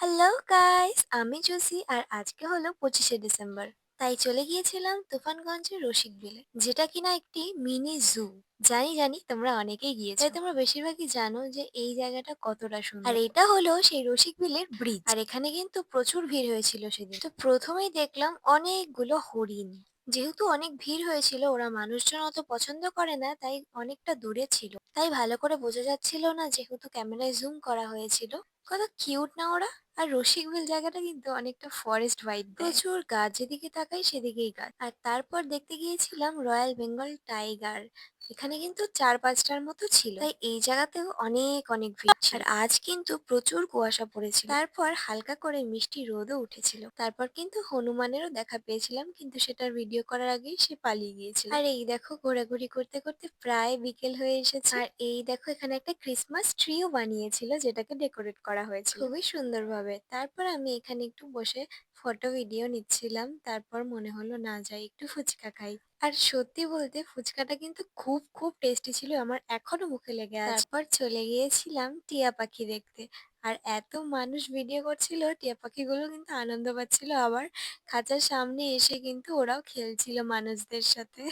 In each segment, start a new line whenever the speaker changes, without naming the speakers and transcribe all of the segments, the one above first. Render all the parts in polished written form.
Hello guys, আমি জোসি আর আজকে হলো 25শে ডিসেম্বর। তাই চলে গিয়েছিলাম তুফানগঞ্জের রসিকবিলে, যেটা কিনা একটি মিনি জু। জানি তোমরা অনেকেই গিয়েছো, তাই তোমরা বেশিরভাগই জানো যে এই জায়গাটা কতটা সুন্দর। আর এটা হলো সেই রসিকবিলের ব্রিজ, আর এখানে কিন্তু প্রচুর ভিড় হয়েছিল সেদিন। তো প্রথমেই দেখলাম অনেকগুলো হরিণ। যেহেতু অনেক ভিড় হয়েছিল, ওরা মানুষজন অত পছন্দ করে না, তাই অনেকটা দূরে ছিল, তাই ভালো করে বোঝা যাচ্ছিল না, যেহেতু ক্যামেরায় জুম করা হয়েছিল। কত কিউট না ওরা। আর রসিকবিল জায়গাটা কিন্তু অনেকটা ফরেস্ট ভাইব দেয়, প্রচুর গাছ, যেদিকে তাকাই সেদিকেই গাছ। আর তারপর দেখতে গিয়েছিলাম রয়্যাল বেঙ্গল টাইগার। এখানে কিন্তু 4-5টার মতো ছিল, তাই এই জায়গাতেও অনেক অনেক ভিড় ছিল। আর আজ কিন্তু প্রচুর কুয়াশা পড়েছিল, তারপর হালকা করে মিষ্টি রোদও উঠেছিল। তারপর কিন্তু হনুমানেরও দেখা পেয়েছিলাম, কিন্তু সেটার ভিডিও করার আগেই সে পালিয়ে গিয়েছিল। আর এই দেখো, ঘোরাঘুরি করতে করতে প্রায় বিকেল হয়ে এসেছে। আর এই দেখো, এখানে একটা ক্রিসমাস ট্রিও বানিয়েছিল, যেটাকে ডেকোরেট করা হয়েছিল খুবই সুন্দরভাবে। তারপর আমি এখানে একটু বসে ফটো ভিডিও নিচ্ছিলাম। তারপর মনে হলো না, যাই একটু ফুচকা খাই। আর সত্যি বলতে ফুচকাটা কিন্তু খুব খুব টেস্টি ছিল, আমার এখনো মুখে লেগে আছে। তারপর চলে গিয়েছিলাম টিয়া পাখি দেখতে। আর এত মানুষ ভিডিও করছিল, টিয়া পাখিগুলো কিন্তু আনন্দ পাচ্ছিল, আবার খাঁচার সামনে এসে কিন্তু ওরাও খেলছিল মানুষদের সাথে।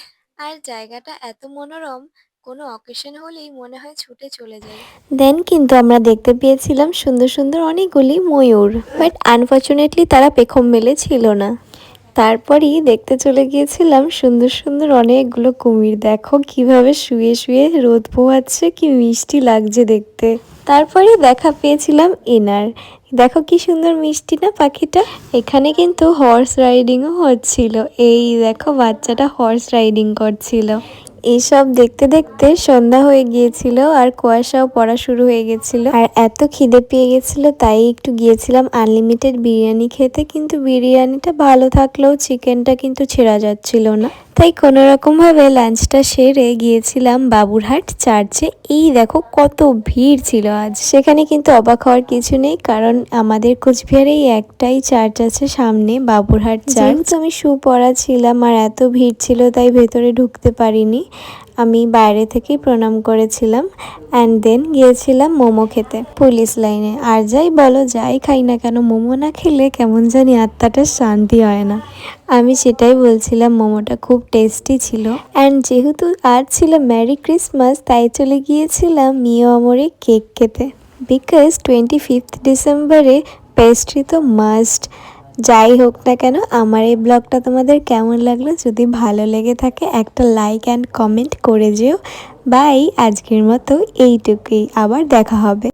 আর জায়গাটা এত মনোরম, কোনো অকেশন হলেই মনে হয় ছুটে চলে যাই। দেন কিন্তু আমরা দেখতে পেয়েছিলাম সুন্দর সুন্দর অনেকগুলি ময়ূর, বাট আনফর্চুনেটলি তারা পেখম মেলে ছিল না। তারপরই দেখতে চলে গিয়েছিলাম সুন্দর সুন্দর অনেকগুলো কুমির। দেখো কিভাবে শুয়ে শুয়ে রোদ পোহাচ্ছে, কি মিষ্টি লাগছে দেখতে। তারপরে দেখা পেয়েছিলাম এনার। দেখো কি সুন্দর মিষ্টি না পাখিটা। এখানে কিন্তু হর্স রাইডিংও হচ্ছিল। এই দেখো, বাচ্চাটা হর্স রাইডিং করছিল। এইসব দেখতে দেখতে সন্ধ্যা হয়ে গিয়েছিল, আর কুয়াশাও পড়া শুরু হয়ে গেছিল। আর এত খিদে পেয়ে গেছিল, তাই একটু গিয়েছিলাম আনলিমিটেড বিরিয়ানি খেতে। কিন্তু বিরিয়ানিটা ভালো থাকলেও চিকেনটা কিন্তু ছেড়া যাচ্ছিল না, তাই কোনো রকম ভাবে লাঞ্চটা সেরে গিয়েছিলাম বাবুরহাট চার্চে। এই দেখো কত ভিড় ছিল আজ। সেখানে কিন্তু অবাক হওয়ার কিছু নেই, কারণ আমাদের কোচবিহারেই একটাই চার্চ আছে সামনে, বাবুরহাট চার্চ। যেহেতু আমি শু পরা ছিলাম আর এত ভিড় ছিল, তাই ভেতরে ঢুকতে পারিনি। আমি বাইরে থেকেই প্রণাম করেছিলাম। অ্যান্ড দেন গিয়েছিলাম মোমো খেতে পুলিশ লাইনে। আর যাই বলো, যাই খাই না কেন, মোমো না খেলে কেমন জানি আত্মাটা শান্তি হয় না। আমি সেটাই বলছিলাম, মোমোটা খুব টেস্টি ছিল। অ্যান্ড যেহেতু আজ ছিল মেরি ক্রিসমাস, তাই চলে গিয়েছিলাম মিও আমরে কেক খেতে। বিকজ 25th ডিসেম্বরে পেস্ট্রি তো মাস্ট। যাই হোক না কেন, আমার এই ব্লগটা তোমাদের কেমন লাগলো, যদি ভালো লেগে থাকে একটা লাইক অ্যান্ড কমেন্ট করে যেও। বাই, আজকের মতো এইটুকুই, আবার দেখা হবে।